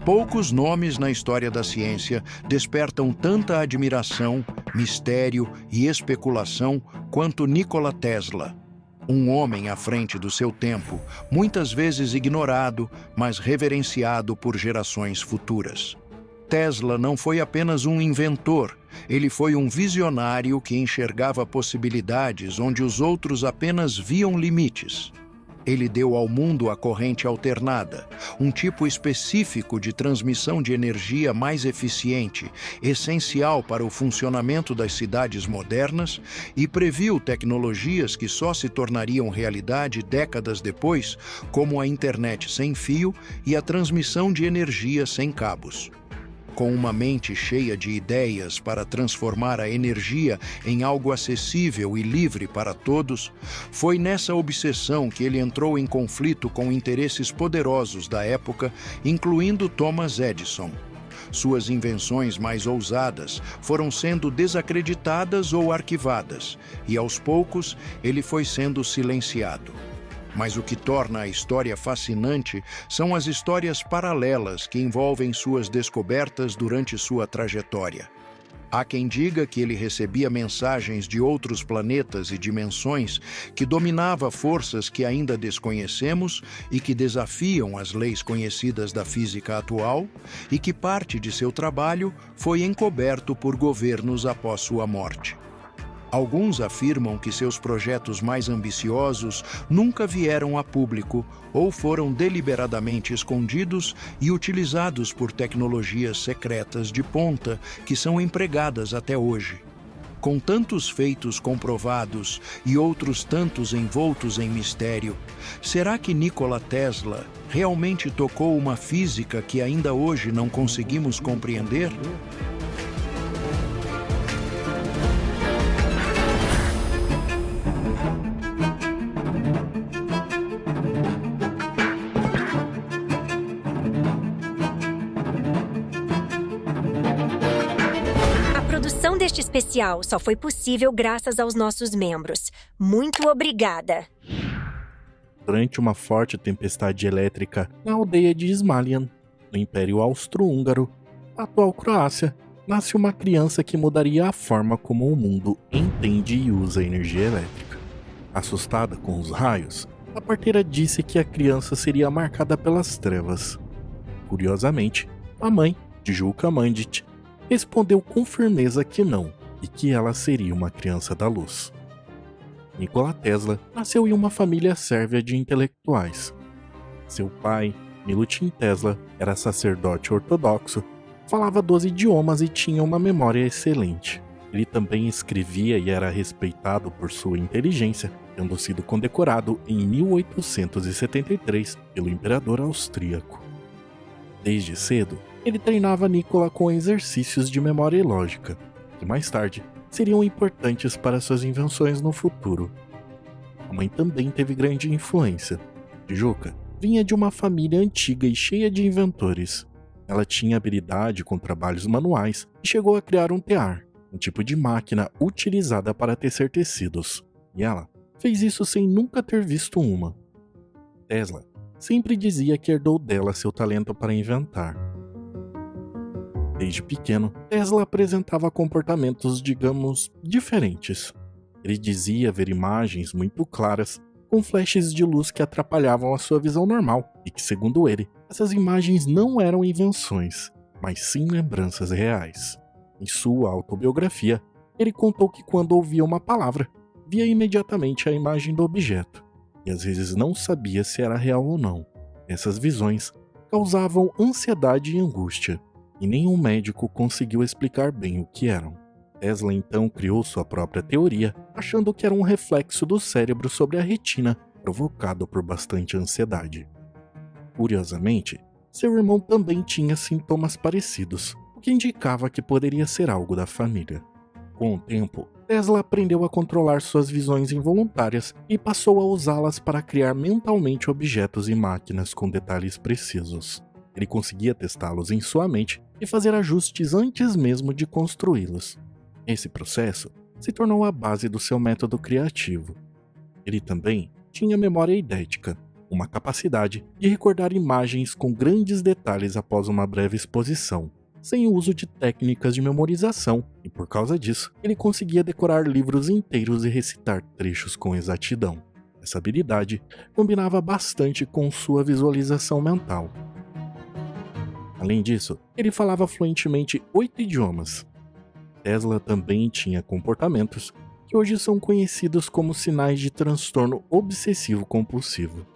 Poucos nomes na história da ciência despertam tanta admiração, mistério e especulação quanto Nikola Tesla. Um homem à frente do seu tempo, muitas vezes ignorado, mas reverenciado por gerações futuras. Tesla não foi apenas um inventor, ele foi um visionário que enxergava possibilidades onde os outros apenas viam limites. Ele deu ao mundo a corrente alternada, um tipo específico de transmissão de energia mais eficiente, essencial para o funcionamento das cidades modernas, e previu tecnologias que só se tornariam realidade décadas depois, como a internet sem fio e a transmissão de energia sem cabos. Com uma mente cheia de ideias para transformar a energia em algo acessível e livre para todos, foi nessa obsessão que ele entrou em conflito com interesses poderosos da época, incluindo Thomas Edison. Suas invenções mais ousadas foram sendo desacreditadas ou arquivadas, e aos poucos ele foi sendo silenciado. Mas o que torna a história fascinante são as histórias paralelas que envolvem suas descobertas durante sua trajetória. Há quem diga que ele recebia mensagens de outros planetas e dimensões, que dominava forças que ainda desconhecemos e que desafiam as leis conhecidas da física atual, e que parte de seu trabalho foi encoberto por governos após sua morte. Alguns afirmam que seus projetos mais ambiciosos nunca vieram a público ou foram deliberadamente escondidos e utilizados por tecnologias secretas de ponta que são empregadas até hoje. Com tantos feitos comprovados e outros tantos envoltos em mistério, será que Nikola Tesla realmente tocou uma física que ainda hoje não conseguimos compreender? A produção deste especial só foi possível graças aos nossos membros. Muito obrigada! Durante uma forte tempestade elétrica na aldeia de Ismalian, no Império Austro-Húngaro, atual Croácia, nasce uma criança que mudaria a forma como o mundo entende e usa energia elétrica. Assustada com os raios, a parteira disse que a criança seria marcada pelas trevas. Curiosamente, a mãe, Julka Mandit, respondeu com firmeza que não, e que ela seria uma criança da luz. Nikola Tesla nasceu em uma família sérvia de intelectuais. Seu pai, Milutin Tesla, era sacerdote ortodoxo, falava 12 idiomas e tinha uma memória excelente. Ele também escrevia e era respeitado por sua inteligência, tendo sido condecorado em 1873 pelo imperador austríaco. Desde cedo, ele treinava Nikola com exercícios de memória e lógica, que mais tarde seriam importantes para suas invenções no futuro. A mãe também teve grande influência. Julka vinha de uma família antiga e cheia de inventores. Ela tinha habilidade com trabalhos manuais e chegou a criar um tear, um tipo de máquina utilizada para tecer tecidos. E ela fez isso sem nunca ter visto uma. Tesla sempre dizia que herdou dela seu talento para inventar. Desde pequeno, Tesla apresentava comportamentos, digamos, diferentes. Ele dizia ver imagens muito claras, com flashes de luz que atrapalhavam a sua visão normal, e que, segundo ele, essas imagens não eram invenções, mas sim lembranças reais. Em sua autobiografia, ele contou que quando ouvia uma palavra, via imediatamente a imagem do objeto, e às vezes não sabia se era real ou não. Essas visões causavam ansiedade e angústia, e nenhum médico conseguiu explicar bem o que eram. Tesla então criou sua própria teoria, achando que era um reflexo do cérebro sobre a retina, provocado por bastante ansiedade. Curiosamente, seu irmão também tinha sintomas parecidos, o que indicava que poderia ser algo da família. Com o tempo, Tesla aprendeu a controlar suas visões involuntárias e passou a usá-las para criar mentalmente objetos e máquinas com detalhes precisos. Ele conseguia testá-los em sua mente e fazer ajustes antes mesmo de construí-los. Esse processo se tornou a base do seu método criativo. Ele também tinha memória eidética, uma capacidade de recordar imagens com grandes detalhes após uma breve exposição, sem o uso de técnicas de memorização, e por causa disso, ele conseguia decorar livros inteiros e recitar trechos com exatidão. Essa habilidade combinava bastante com sua visualização mental. Além disso, ele falava fluentemente 8 idiomas. Tesla também tinha comportamentos que hoje são conhecidos como sinais de transtorno obsessivo-compulsivo.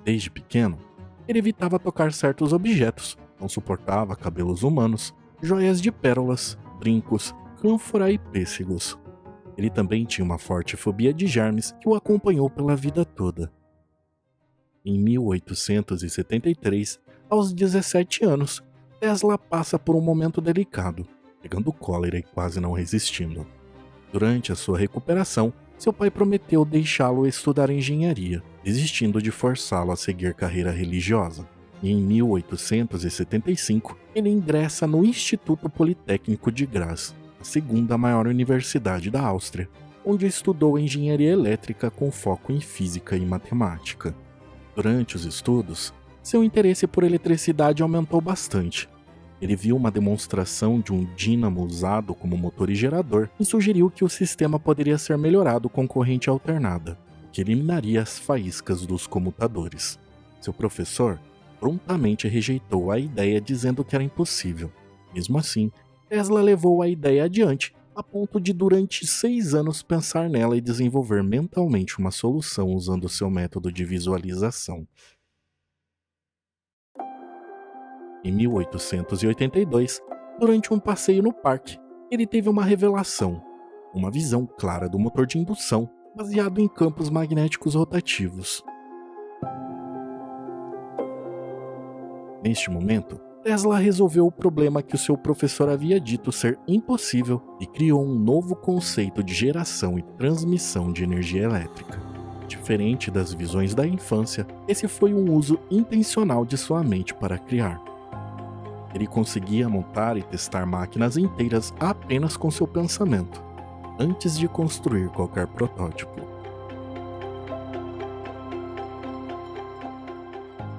Desde pequeno, ele evitava tocar certos objetos, não suportava cabelos humanos, joias de pérolas, brincos, cânfora e pêssegos. Ele também tinha uma forte fobia de germes que o acompanhou pela vida toda. Em 1873, aos 17 anos, Tesla passa por um momento delicado, pegando cólera e quase não resistindo. Durante a sua recuperação, seu pai prometeu deixá-lo estudar engenharia, desistindo de forçá-lo a seguir carreira religiosa. E em 1875, ele ingressa no Instituto Politécnico de Graz, a segunda maior universidade da Áustria, onde estudou engenharia elétrica com foco em física e matemática. Durante os estudos, seu interesse por eletricidade aumentou bastante. Ele viu uma demonstração de um dínamo usado como motor e gerador e sugeriu que o sistema poderia ser melhorado com corrente alternada, o que eliminaria as faíscas dos comutadores. Seu professor prontamente rejeitou a ideia, dizendo que era impossível. Mesmo assim, Tesla levou a ideia adiante, a ponto de durante 6 anos pensar nela e desenvolver mentalmente uma solução usando seu método de visualização. Em 1882, durante um passeio no parque, ele teve uma revelação, uma visão clara do motor de indução baseado em campos magnéticos rotativos. Neste momento, Tesla resolveu o problema que o seu professor havia dito ser impossível e criou um novo conceito de geração e transmissão de energia elétrica. Diferente das visões da infância, esse foi um uso intencional de sua mente para criar. Ele conseguia montar e testar máquinas inteiras apenas com seu pensamento, antes de construir qualquer protótipo.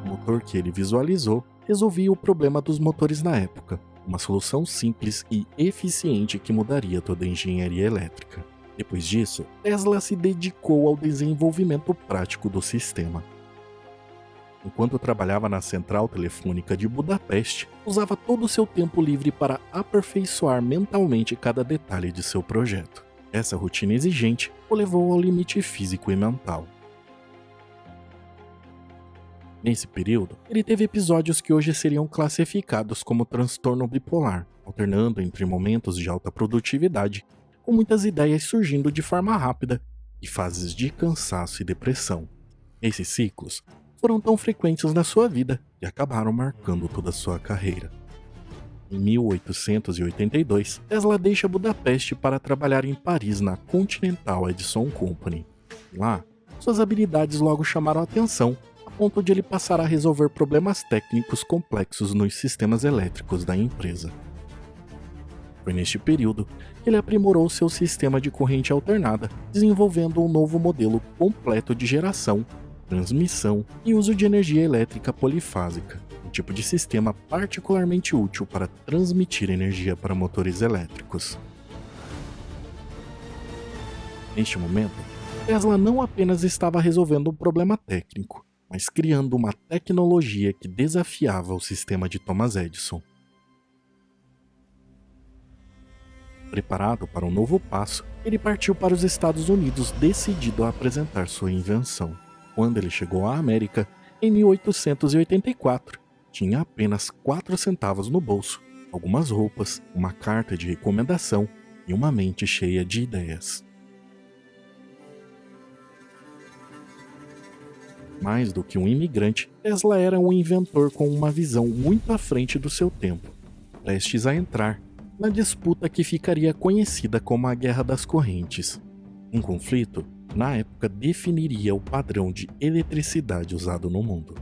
O motor que ele visualizou resolvia o problema dos motores na época, uma solução simples e eficiente que mudaria toda a engenharia elétrica. Depois disso, Tesla se dedicou ao desenvolvimento prático do sistema. Enquanto trabalhava na central telefônica de Budapeste, usava todo o seu tempo livre para aperfeiçoar mentalmente cada detalhe de seu projeto. Essa rotina exigente o levou ao limite físico e mental. Nesse período, ele teve episódios que hoje seriam classificados como transtorno bipolar, alternando entre momentos de alta produtividade, com muitas ideias surgindo de forma rápida, e fases de cansaço e depressão. Esses ciclos foram tão frequentes na sua vida e acabaram marcando toda a sua carreira. Em 1882, Tesla deixa Budapeste para trabalhar em Paris na Continental Edison Company. Lá, suas habilidades logo chamaram a atenção, a ponto de ele passar a resolver problemas técnicos complexos nos sistemas elétricos da empresa. Foi neste período que ele aprimorou seu sistema de corrente alternada, desenvolvendo um novo modelo completo de geração, transmissão e uso de energia elétrica polifásica, um tipo de sistema particularmente útil para transmitir energia para motores elétricos. Neste momento, Tesla não apenas estava resolvendo um problema técnico, mas criando uma tecnologia que desafiava o sistema de Thomas Edison. Preparado para um novo passo, ele partiu para os Estados Unidos decidido a apresentar sua invenção. Quando ele chegou à América, em 1884, tinha apenas 4 centavos no bolso, algumas roupas, uma carta de recomendação e uma mente cheia de ideias. Mais do que um imigrante, Tesla era um inventor com uma visão muito à frente do seu tempo, prestes a entrar na disputa que ficaria conhecida como a Guerra das Correntes. Um conflito, na época, definiria o padrão de eletricidade usado no mundo.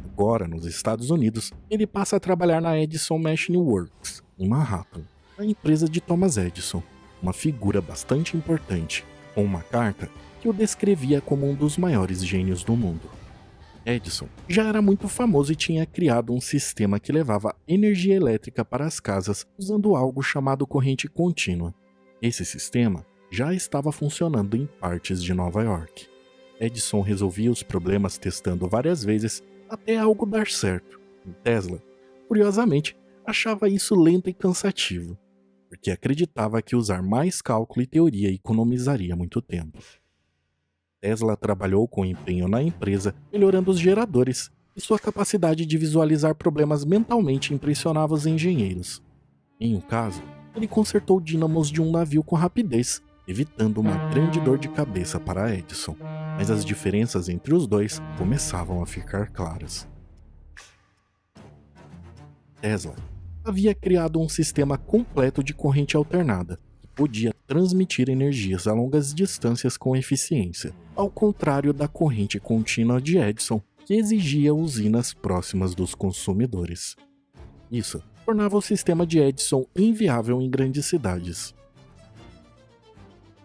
Agora, nos Estados Unidos, ele passa a trabalhar na Edison Machine Works, em Manhattan, a empresa de Thomas Edison, uma figura bastante importante. com uma carta que o descrevia como um dos maiores gênios do mundo. Edison já era muito famoso e tinha criado um sistema que levava energia elétrica para as casas usando algo chamado corrente contínua. Esse sistema já estava funcionando em partes de Nova York. Edison resolvia os problemas testando várias vezes até algo dar certo. E Tesla, curiosamente, achava isso lento e cansativo, porque acreditava que usar mais cálculo e teoria economizaria muito tempo. Tesla trabalhou com empenho na empresa, melhorando os geradores, e sua capacidade de visualizar problemas mentalmente impressionava os engenheiros. Em um caso, ele consertou dínamos de um navio com rapidez, evitando uma grande dor de cabeça para Edison, mas as diferenças entre os dois começavam a ficar claras. Tesla havia criado um sistema completo de corrente alternada, que podia transmitir energias a longas distâncias com eficiência, ao contrário da corrente contínua de Edison, que exigia usinas próximas dos consumidores. Isso tornava o sistema de Edison inviável em grandes cidades.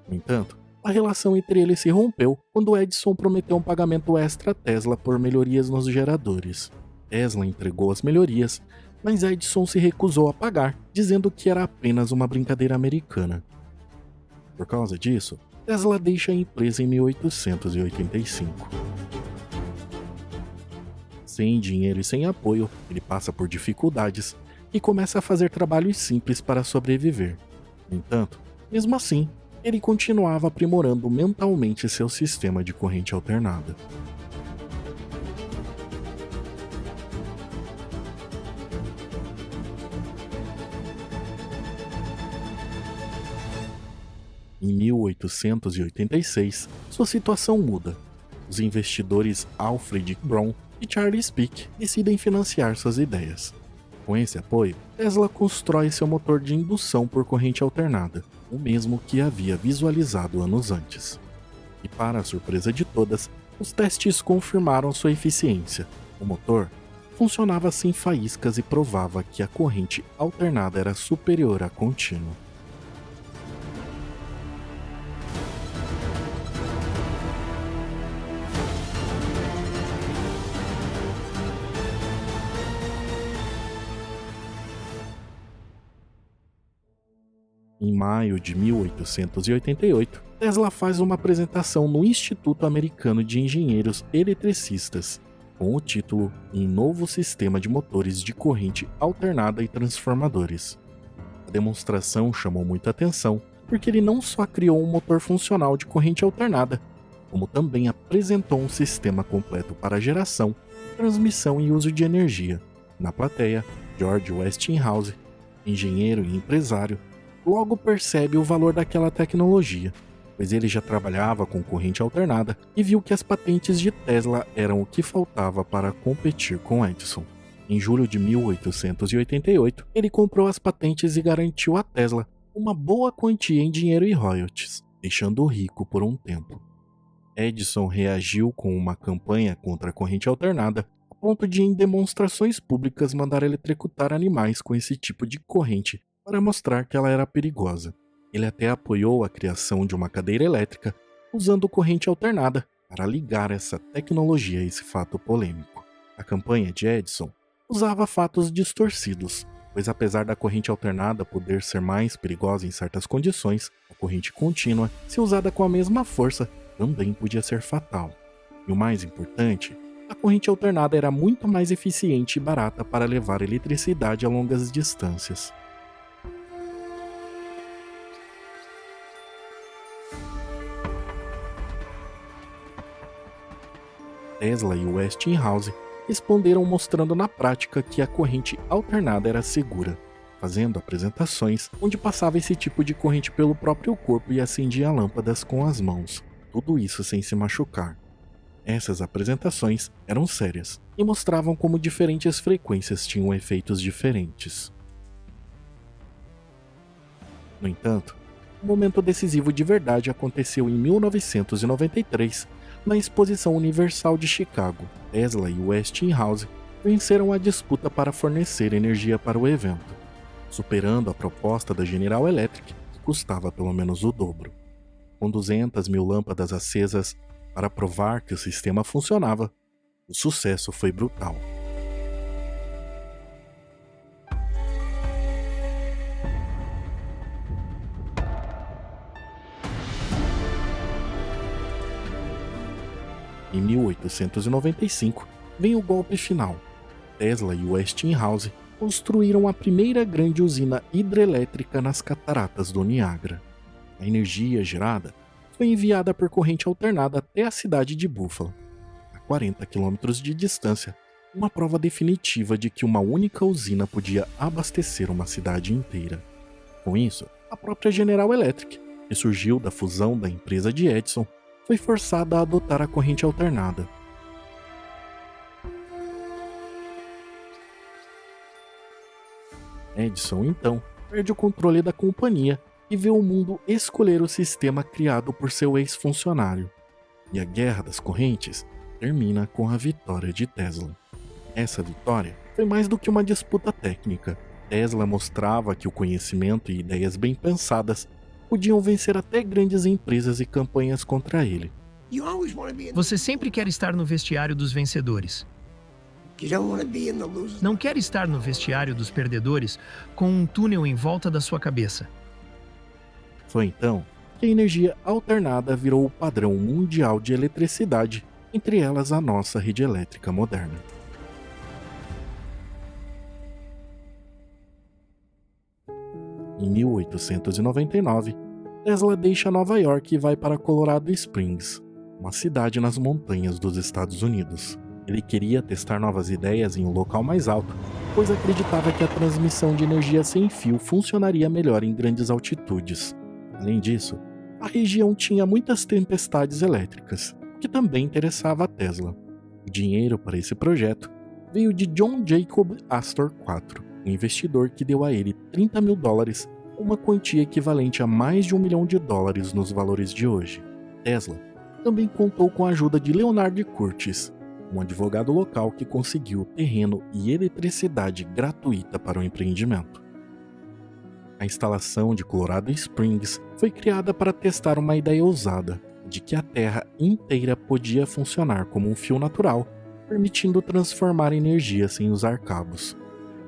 No entanto, a relação entre eles se rompeu quando Edison prometeu um pagamento extra a Tesla por melhorias nos geradores. Tesla entregou as melhorias, mas Edison se recusou a pagar, dizendo que era apenas uma brincadeira americana. Por causa disso, Tesla deixa a empresa em 1885. Sem dinheiro e sem apoio, ele passa por dificuldades e começa a fazer trabalhos simples para sobreviver. No entanto, mesmo assim, ele continuava aprimorando mentalmente seu sistema de corrente alternada. Em 1886, sua situação muda. Os investidores Alfred Brown e Charles Pick decidem financiar suas ideias. Com esse apoio, Tesla constrói seu motor de indução por corrente alternada, o mesmo que havia visualizado anos antes. E para a surpresa de todas, os testes confirmaram sua eficiência. O motor funcionava sem faíscas e provava que a corrente alternada era superior à contínua. Em maio de 1888, Tesla faz uma apresentação no Instituto Americano de Engenheiros Eletricistas, com o título Um Novo Sistema de Motores de Corrente Alternada e Transformadores. A demonstração chamou muita atenção, porque ele não só criou um motor funcional de corrente alternada, como também apresentou um sistema completo para geração, transmissão e uso de energia. Na plateia, George Westinghouse, engenheiro e empresário, logo percebe o valor daquela tecnologia, pois ele já trabalhava com corrente alternada e viu que as patentes de Tesla eram o que faltava para competir com Edison. Em julho de 1888, ele comprou as patentes e garantiu a Tesla uma boa quantia em dinheiro e royalties, deixando-o rico por um tempo. Edison reagiu com uma campanha contra a corrente alternada, a ponto de, em demonstrações públicas, mandar eletrocutar animais com esse tipo de corrente para mostrar que ela era perigosa. Ele até apoiou a criação de uma cadeira elétrica usando corrente alternada para ligar essa tecnologia a esse fato polêmico. A campanha de Edison usava fatos distorcidos, pois apesar da corrente alternada poder ser mais perigosa em certas condições, a corrente contínua, se usada com a mesma força, também podia ser fatal. E o mais importante, a corrente alternada era muito mais eficiente e barata para levar eletricidade a longas distâncias. Tesla e Westinghouse responderam mostrando na prática que a corrente alternada era segura, fazendo apresentações onde passava esse tipo de corrente pelo próprio corpo e acendia lâmpadas com as mãos, tudo isso sem se machucar. Essas apresentações eram sérias e mostravam como diferentes frequências tinham efeitos diferentes. No entanto, o momento decisivo de verdade aconteceu em 1993, na Exposição Universal de Chicago. Tesla e Westinghouse venceram a disputa para fornecer energia para o evento, superando a proposta da General Electric, que custava pelo menos o dobro. com 200 mil lâmpadas acesas para provar que o sistema funcionava. O sucesso foi brutal. Em 1895, vem o golpe final. Tesla e Westinghouse construíram a primeira grande usina hidrelétrica nas cataratas do Niágara. A energia gerada foi enviada por corrente alternada até a cidade de Buffalo, a 40 quilômetros de distância, uma prova definitiva de que uma única usina podia abastecer uma cidade inteira. Com isso, a própria General Electric, que surgiu da fusão da empresa de Edison, foi forçada a adotar a corrente alternada. Edison, então, perde o controle da companhia e vê o mundo escolher o sistema criado por seu ex-funcionário. E a Guerra das Correntes termina com a vitória de Tesla. Essa vitória foi mais do que uma disputa técnica. Tesla mostrava que o conhecimento e ideias bem pensadas podiam vencer até grandes empresas e campanhas contra ele. Você sempre quer estar no vestiário dos vencedores. Não quer estar no vestiário dos perdedores com um túnel em volta da sua cabeça. Foi então que a energia alternada virou o padrão mundial de eletricidade, entre elas a nossa rede elétrica moderna. Em 1899, Tesla deixa Nova York e vai para Colorado Springs, uma cidade nas montanhas dos Estados Unidos. Ele queria testar novas ideias em um local mais alto, pois acreditava que a transmissão de energia sem fio funcionaria melhor em grandes altitudes. Além disso, a região tinha muitas tempestades elétricas, o que também interessava a Tesla. O dinheiro para esse projeto veio de John Jacob Astor IV, um investidor que deu a ele $30 mil, uma quantia equivalente a mais de $1 milhão nos valores de hoje. Tesla também contou com a ajuda de Leonard Curtis, um advogado local que conseguiu terreno e eletricidade gratuita para o empreendimento. A instalação de Colorado Springs foi criada para testar uma ideia ousada, de que a Terra inteira podia funcionar como um fio natural, permitindo transformar energia sem usar cabos.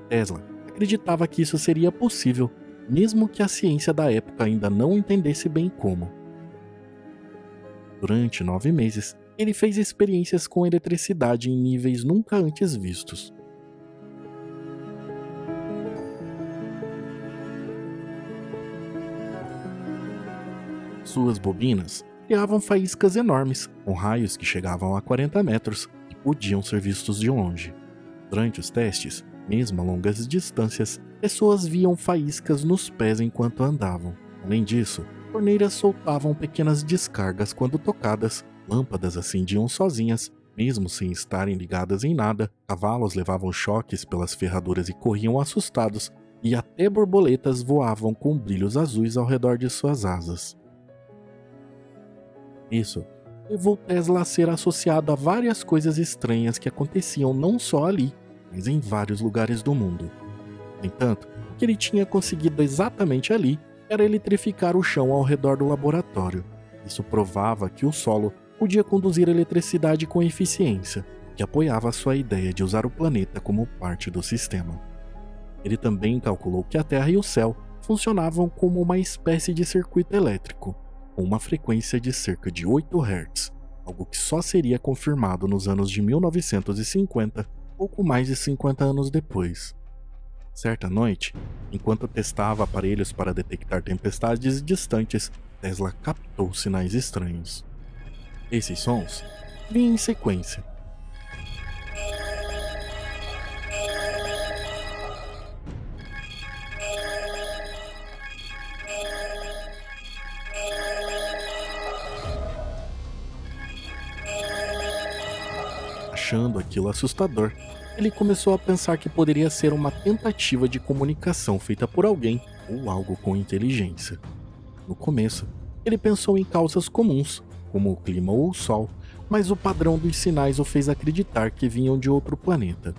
Tesla acreditava que isso seria possível, mesmo que a ciência da época ainda não entendesse bem como. Durante 9 meses, ele fez experiências com eletricidade em níveis nunca antes vistos. Suas bobinas criavam faíscas enormes, com raios que chegavam a 40 metros e podiam ser vistos de longe. Durante os testes, mesmo a longas distâncias, pessoas viam faíscas nos pés enquanto andavam. Além disso, torneiras soltavam pequenas descargas quando tocadas, lâmpadas acendiam sozinhas, mesmo sem estarem ligadas em nada, cavalos levavam choques pelas ferraduras e corriam assustados, e até borboletas voavam com brilhos azuis ao redor de suas asas. Isso levou Tesla a ser associado a várias coisas estranhas que aconteciam não só ali, mas em vários lugares do mundo. No entanto, o que ele tinha conseguido exatamente ali era eletrificar o chão ao redor do laboratório. Isso provava que o solo podia conduzir eletricidade com eficiência, que apoiava sua ideia de usar o planeta como parte do sistema. Ele também calculou que a Terra e o céu funcionavam como uma espécie de circuito elétrico, com uma frequência de cerca de 8 Hz, algo que só seria confirmado nos anos de 1950, pouco mais de 50 anos depois. Certa noite, enquanto testava aparelhos para detectar tempestades distantes, Tesla captou sinais estranhos. Esses sons vinham em sequência. Achando aquilo assustador, ele começou a pensar que poderia ser uma tentativa de comunicação feita por alguém ou algo com inteligência. No começo, ele pensou em causas comuns, como o clima ou o sol, mas o padrão dos sinais o fez acreditar que vinham de outro planeta.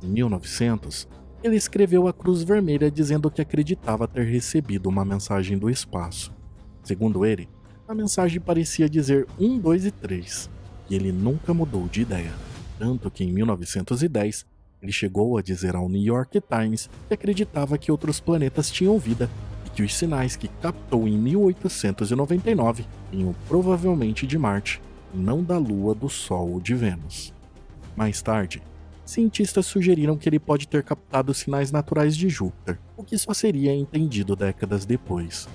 Em 1900, ele escreveu à Cruz Vermelha dizendo que acreditava ter recebido uma mensagem do espaço. Segundo ele, a mensagem parecia dizer 1, 2 e 3, e ele nunca mudou de ideia. Tanto que em 1910, ele chegou a dizer ao New York Times que acreditava que outros planetas tinham vida e que os sinais que captou em 1899 vinham provavelmente de Marte, e não da Lua, do Sol ou de Vênus. Mais tarde, cientistas sugeriram que ele pode ter captado sinais naturais de Júpiter, o que só seria entendido décadas depois.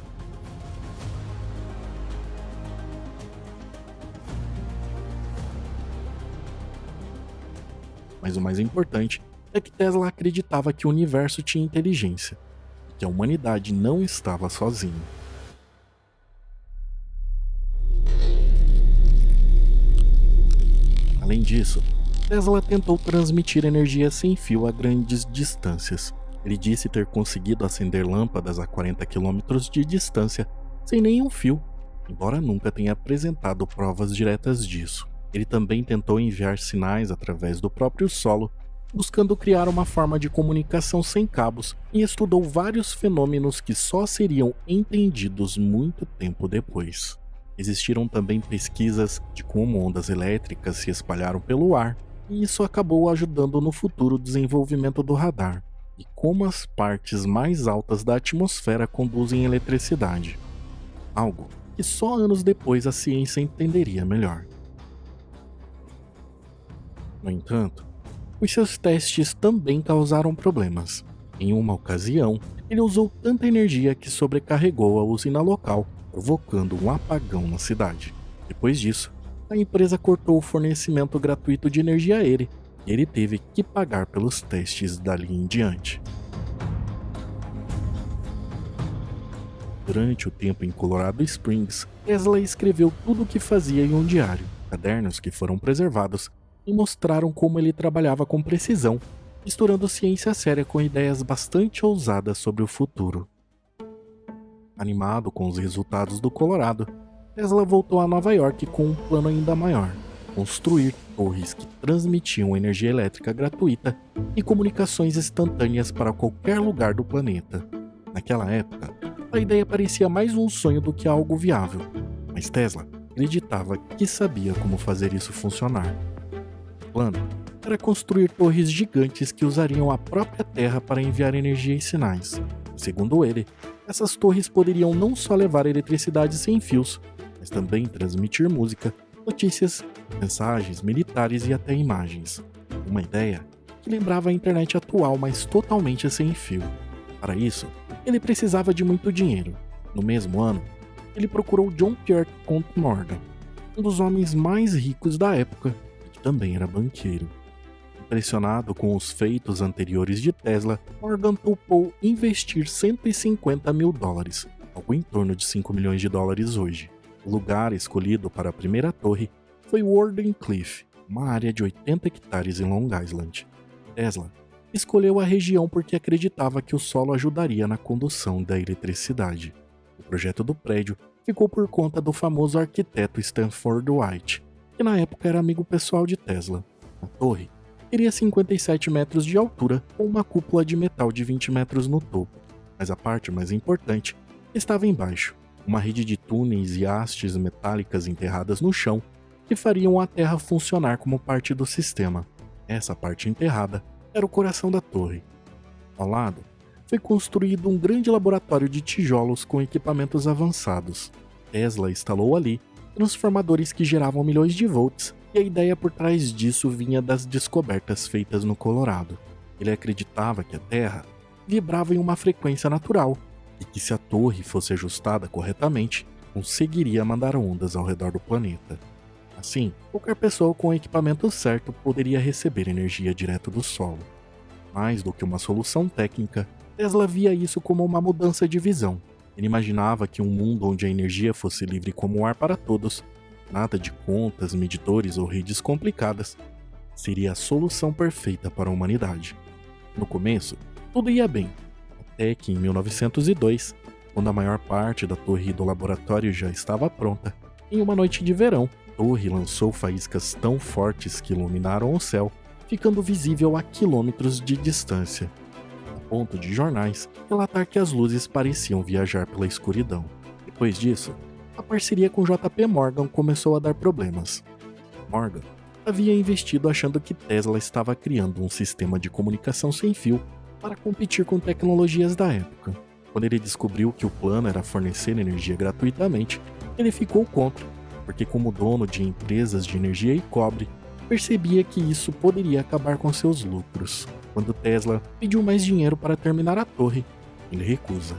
Mas o mais importante é que Tesla acreditava que o universo tinha inteligência e que a humanidade não estava sozinha. Além disso, Tesla tentou transmitir energia sem fio a grandes distâncias. Ele disse ter conseguido acender lâmpadas a 40 km de distância sem nenhum fio, embora nunca tenha apresentado provas diretas disso. Ele também tentou enviar sinais através do próprio solo, buscando criar uma forma de comunicação sem cabos, e estudou vários fenômenos que só seriam entendidos muito tempo depois. Existiram também pesquisas de como ondas elétricas se espalharam pelo ar, e isso acabou ajudando no futuro desenvolvimento do radar, e como as partes mais altas da atmosfera conduzem eletricidade. Algo que só anos depois a ciência entenderia melhor. No entanto, os seus testes também causaram problemas. Em uma ocasião, ele usou tanta energia que sobrecarregou a usina local, provocando um apagão na cidade. Depois disso, a empresa cortou o fornecimento gratuito de energia a ele, e ele teve que pagar pelos testes dali em diante. Durante o tempo em Colorado Springs, Tesla escreveu tudo o que fazia em um diário, cadernos que foram preservados e mostraram como ele trabalhava com precisão, misturando ciência séria com ideias bastante ousadas sobre o futuro. Animado com os resultados do Colorado, Tesla voltou a Nova York com um plano ainda maior: construir torres que transmitiam energia elétrica gratuita e comunicações instantâneas para qualquer lugar do planeta. Naquela época, a ideia parecia mais um sonho do que algo viável, mas Tesla acreditava que sabia como fazer isso funcionar. O plano era construir torres gigantes que usariam a própria Terra para enviar energia e sinais. Segundo ele, essas torres poderiam não só levar eletricidade sem fios, mas também transmitir música, notícias, mensagens militares e até imagens. Uma ideia que lembrava a internet atual, mas totalmente sem fio. Para isso, ele precisava de muito dinheiro. No mesmo ano, ele procurou John Pierre Conte Morgan, um dos homens mais ricos da época, também era banqueiro. Impressionado com os feitos anteriores de Tesla, Morgan topou investir $150 mil, algo em torno de 5 milhões de dólares hoje. O lugar escolhido para a primeira torre foi Warden Cliff, uma área de 80 hectares em Long Island. Tesla escolheu a região porque acreditava que o solo ajudaria na condução da eletricidade. O projeto do prédio ficou por conta do famoso arquiteto Stanford White, que na época era amigo pessoal de Tesla. A torre teria 57 metros de altura com uma cúpula de metal de 20 metros no topo, mas a parte mais importante estava embaixo, uma rede de túneis e hastes metálicas enterradas no chão que fariam a terra funcionar como parte do sistema. Essa parte enterrada era o coração da torre. Ao lado, foi construído um grande laboratório de tijolos com equipamentos avançados. Tesla instalou ali transformadores que geravam milhões de volts, e a ideia por trás disso vinha das descobertas feitas no Colorado. Ele acreditava que a Terra vibrava em uma frequência natural, e que se a torre fosse ajustada corretamente, conseguiria mandar ondas ao redor do planeta. Assim, qualquer pessoa com o equipamento certo poderia receber energia direto do solo. Mais do que uma solução técnica, Tesla via isso como uma mudança de visão. Ele imaginava que um mundo onde a energia fosse livre como o ar para todos, nada de contas, medidores ou redes complicadas, seria a solução perfeita para a humanidade. No começo, tudo ia bem, até que em 1902, quando a maior parte da torre do laboratório já estava pronta, em uma noite de verão, a torre lançou faíscas tão fortes que iluminaram o céu, ficando visível a quilômetros de distância. A ponto de jornais relatar que as luzes pareciam viajar pela escuridão. Depois disso, a parceria com JP Morgan começou a dar problemas. Morgan havia investido achando que Tesla estava criando um sistema de comunicação sem fio para competir com tecnologias da época. Quando ele descobriu que o plano era fornecer energia gratuitamente, ele ficou contra, porque como dono de empresas de energia e cobre, percebia que isso poderia acabar com seus lucros. Quando Tesla pediu mais dinheiro para terminar a torre, ele recusa.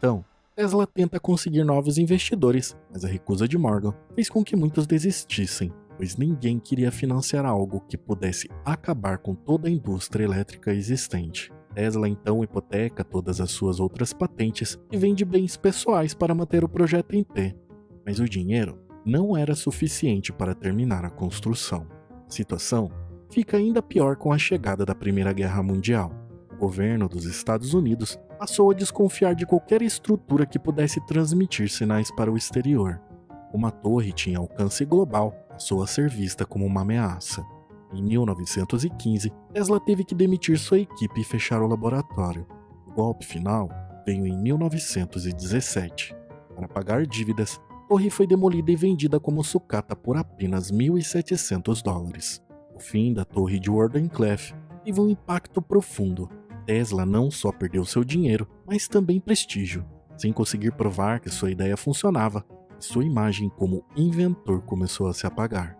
Então, Tesla tenta conseguir novos investidores, mas a recusa de Morgan fez com que muitos desistissem, pois ninguém queria financiar algo que pudesse acabar com toda a indústria elétrica existente. Tesla então hipoteca todas as suas outras patentes e vende bens pessoais para manter o projeto em pé. Mas o dinheiro não era suficiente para terminar a construção. A situação fica ainda pior com a chegada da Primeira Guerra Mundial. O governo dos Estados Unidos passou a desconfiar de qualquer estrutura que pudesse transmitir sinais para o exterior. Uma torre tinha alcance global, passou a ser vista como uma ameaça. Em 1915, Tesla teve que demitir sua equipe e fechar o laboratório. O golpe final veio em 1917. Para pagar dívidas, a torre foi demolida e vendida como sucata por apenas $1.700. O fim da torre de Wardenclyffe teve um impacto profundo. Tesla não só perdeu seu dinheiro, mas também prestígio. Sem conseguir provar que sua ideia funcionava, sua imagem como inventor começou a se apagar.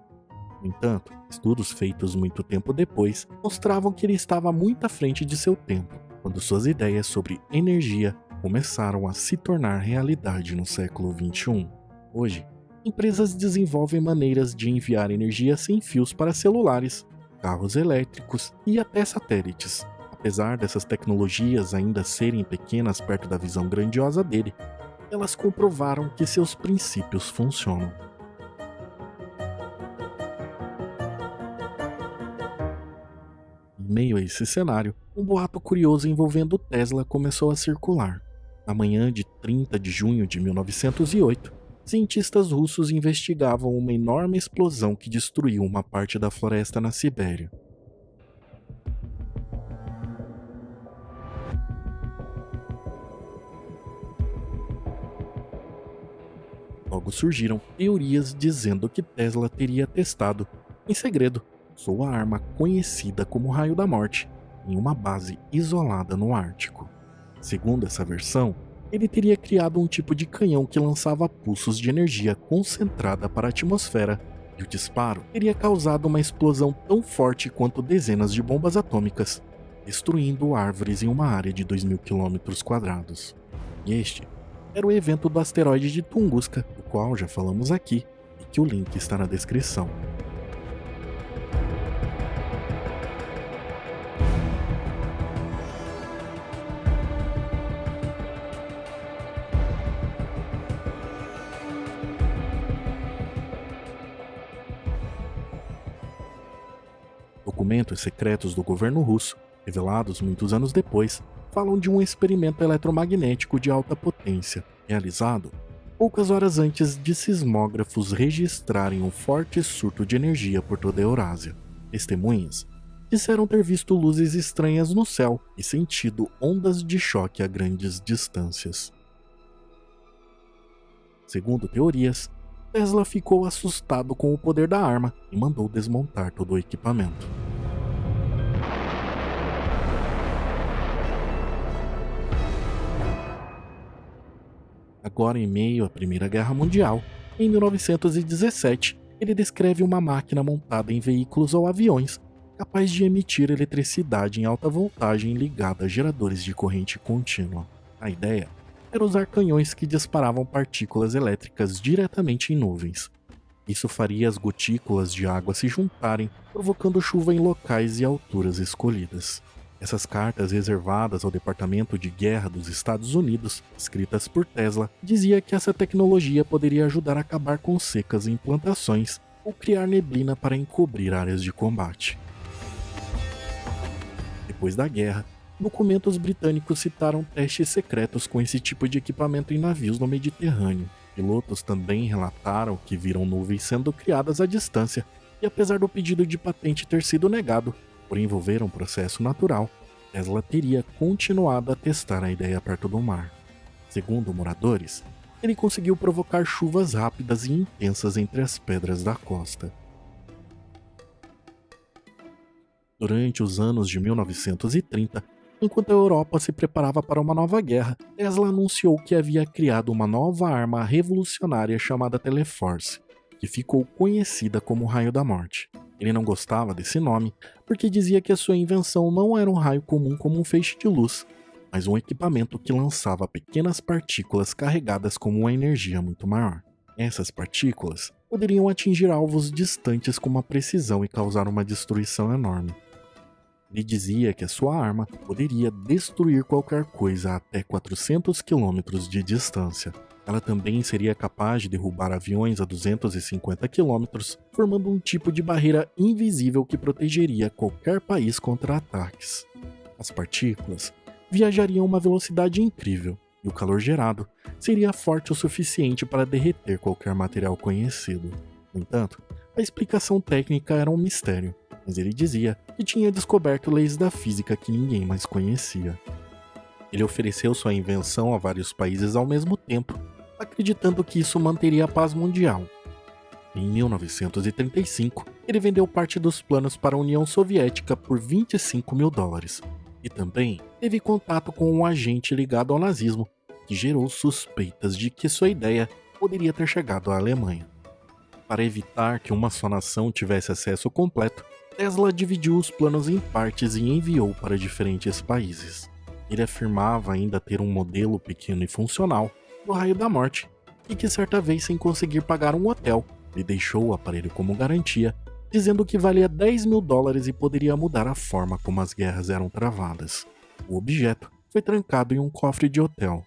No entanto, estudos feitos muito tempo depois mostravam que ele estava muito à frente de seu tempo, quando suas ideias sobre energia começaram a se tornar realidade no século XXI. Hoje, empresas desenvolvem maneiras de enviar energia sem fios para celulares, carros elétricos e até satélites. Apesar dessas tecnologias ainda serem pequenas perto da visão grandiosa dele, elas comprovaram que seus princípios funcionam. Em meio a esse cenário, um boato curioso envolvendo Tesla começou a circular. Na manhã de 30 de junho de 1908, cientistas russos investigavam uma enorme explosão que destruiu uma parte da floresta na Sibéria. Logo surgiram teorias dizendo que Tesla teria testado, em segredo, sua arma conhecida como Raio da Morte, em uma base isolada no Ártico. Segundo essa versão, ele teria criado um tipo de canhão que lançava pulsos de energia concentrada para a atmosfera, e o disparo teria causado uma explosão tão forte quanto dezenas de bombas atômicas, destruindo árvores em uma área de 2.000 km². E este era o evento do asteroide de Tunguska, do qual já falamos aqui, e que o link está na descrição. Documentos secretos do governo russo, revelados muitos anos depois, falam de um experimento eletromagnético de alta potência, realizado poucas horas antes de sismógrafos registrarem um forte surto de energia por toda a Eurásia. Testemunhas disseram ter visto luzes estranhas no céu e sentido ondas de choque a grandes distâncias. Segundo teorias, Tesla ficou assustado com o poder da arma e mandou desmontar todo o equipamento. Agora, em meio à Primeira Guerra Mundial, em 1917, ele descreve uma máquina montada em veículos ou aviões capaz de emitir eletricidade em alta voltagem ligada a geradores de corrente contínua. A ideia era usar canhões que disparavam partículas elétricas diretamente em nuvens. Isso faria as gotículas de água se juntarem, provocando chuva em locais e alturas escolhidas. Essas cartas reservadas ao Departamento de Guerra dos Estados Unidos, escritas por Tesla, dizia que essa tecnologia poderia ajudar a acabar com secas em plantações ou criar neblina para encobrir áreas de combate. Depois da guerra, documentos britânicos citaram testes secretos com esse tipo de equipamento em navios no Mediterrâneo. Pilotos também relataram que viram nuvens sendo criadas à distância e, apesar do pedido de patente ter sido negado, por envolver um processo natural, Tesla teria continuado a testar a ideia perto do mar. Segundo moradores, ele conseguiu provocar chuvas rápidas e intensas entre as pedras da costa. Durante os anos de 1930, enquanto a Europa se preparava para uma nova guerra, Tesla anunciou que havia criado uma nova arma revolucionária chamada Teleforce, que ficou conhecida como Raio da Morte. Ele não gostava desse nome porque dizia que a sua invenção não era um raio comum como um feixe de luz, mas um equipamento que lançava pequenas partículas carregadas com uma energia muito maior. Essas partículas poderiam atingir alvos distantes com uma precisão e causar uma destruição enorme. Ele dizia que a sua arma poderia destruir qualquer coisa a até 400 km de distância. Ela também seria capaz de derrubar aviões a 250 km, formando um tipo de barreira invisível que protegeria qualquer país contra ataques. As partículas viajariam a uma velocidade incrível, e o calor gerado seria forte o suficiente para derreter qualquer material conhecido. No entanto, a explicação técnica era um mistério, mas ele dizia que tinha descoberto leis da física que ninguém mais conhecia. Ele ofereceu sua invenção a vários países ao mesmo tempo, acreditando que isso manteria a paz mundial. Em 1935, ele vendeu parte dos planos para a União Soviética por $25 mil. E também teve contato com um agente ligado ao nazismo, que gerou suspeitas de que sua ideia poderia ter chegado à Alemanha. Para evitar que uma só nação tivesse acesso completo, Tesla dividiu os planos em partes e enviou para diferentes países. Ele afirmava ainda ter um modelo pequeno e funcional do Raio da Morte, e que certa vez, sem conseguir pagar um hotel, ele deixou o aparelho como garantia, dizendo que valia $10 mil e poderia mudar a forma como as guerras eram travadas. O objeto foi trancado em um cofre de hotel.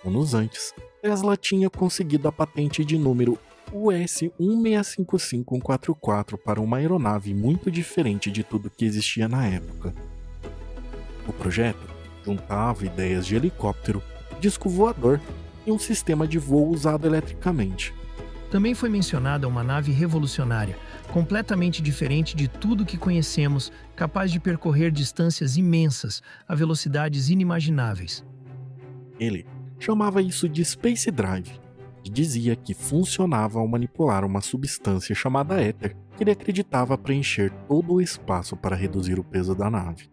Anos antes, Tesla tinha conseguido a patente de número US 1655144 para uma aeronave muito diferente de tudo que existia na época. O projeto juntava ideias de helicóptero, disco voador e um sistema de voo usado eletricamente. Também foi mencionada uma nave revolucionária, completamente diferente de tudo que conhecemos, capaz de percorrer distâncias imensas a velocidades inimagináveis. Ele chamava isso de Space Drive e dizia que funcionava ao manipular uma substância chamada éter que ele acreditava preencher todo o espaço para reduzir o peso da nave.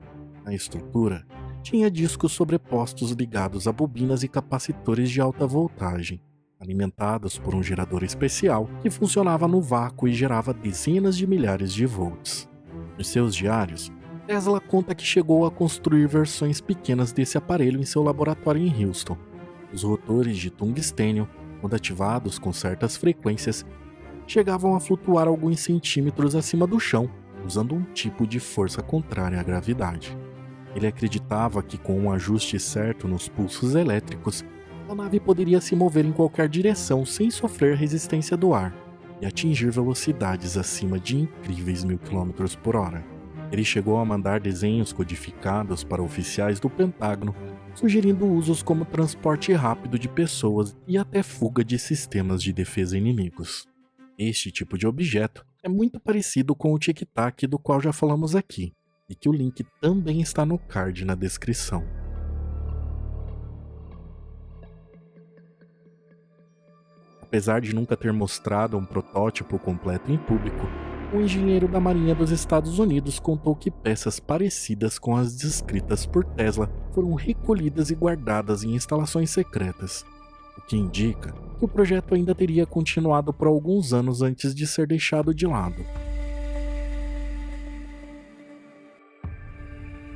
A estrutura tinha discos sobrepostos ligados a bobinas e capacitores de alta voltagem, alimentados por um gerador especial que funcionava no vácuo e gerava dezenas de milhares de volts. Nos seus diários, Tesla conta que chegou a construir versões pequenas desse aparelho em seu laboratório em Houston. Os rotores de tungstênio, quando ativados com certas frequências, chegavam a flutuar alguns centímetros acima do chão, usando um tipo de força contrária à gravidade. Ele acreditava que com um ajuste certo nos pulsos elétricos, a nave poderia se mover em qualquer direção sem sofrer resistência do ar e atingir velocidades acima de incríveis 1000 km por hora. Ele chegou a mandar desenhos codificados para oficiais do Pentágono, sugerindo usos como transporte rápido de pessoas e até fuga de sistemas de defesa inimigos. Este tipo de objeto é muito parecido com o Tic Tac do qual já falamos aqui, e que o link também está no card na descrição. Apesar de nunca ter mostrado um protótipo completo em público, um engenheiro da Marinha dos Estados Unidos contou que peças parecidas com as descritas por Tesla foram recolhidas e guardadas em instalações secretas, o que indica que o projeto ainda teria continuado por alguns anos antes de ser deixado de lado.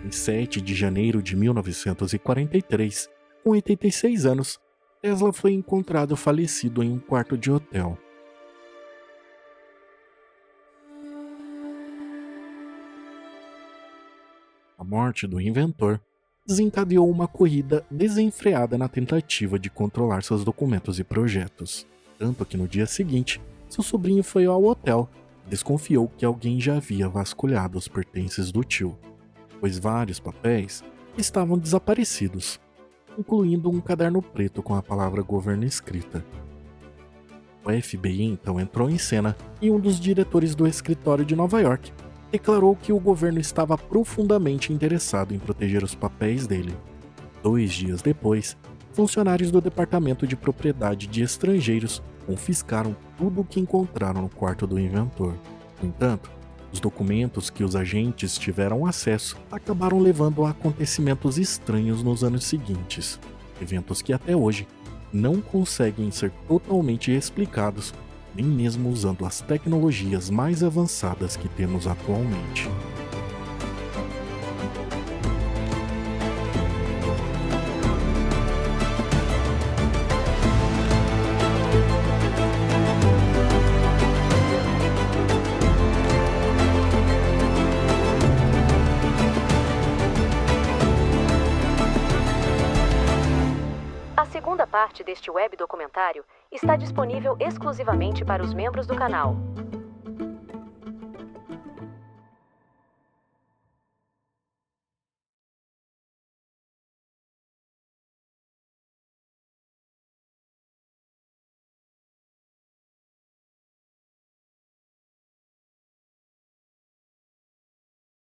Em 7 de janeiro de 1943, com 86 anos, Tesla foi encontrado falecido em um quarto de hotel. A morte do inventor desencadeou uma corrida desenfreada na tentativa de controlar seus documentos e projetos. Tanto que no dia seguinte, seu sobrinho foi ao hotel e desconfiou que alguém já havia vasculhado os pertences do tio, pois vários papéis estavam desaparecidos, incluindo um caderno preto com a palavra governo escrita. O FBI então entrou em cena e um dos diretores do escritório de Nova York declarou que o governo estava profundamente interessado em proteger os papéis dele. 2 dias depois, funcionários do Departamento de Propriedade de Estrangeiros confiscaram tudo o que encontraram no quarto do inventor. No entanto, os documentos que os agentes tiveram acesso acabaram levando a acontecimentos estranhos nos anos seguintes, eventos que até hoje não conseguem ser totalmente explicados, nem mesmo usando as tecnologias mais avançadas que temos atualmente. A segunda parte deste web documentário está disponível exclusivamente para os membros do canal.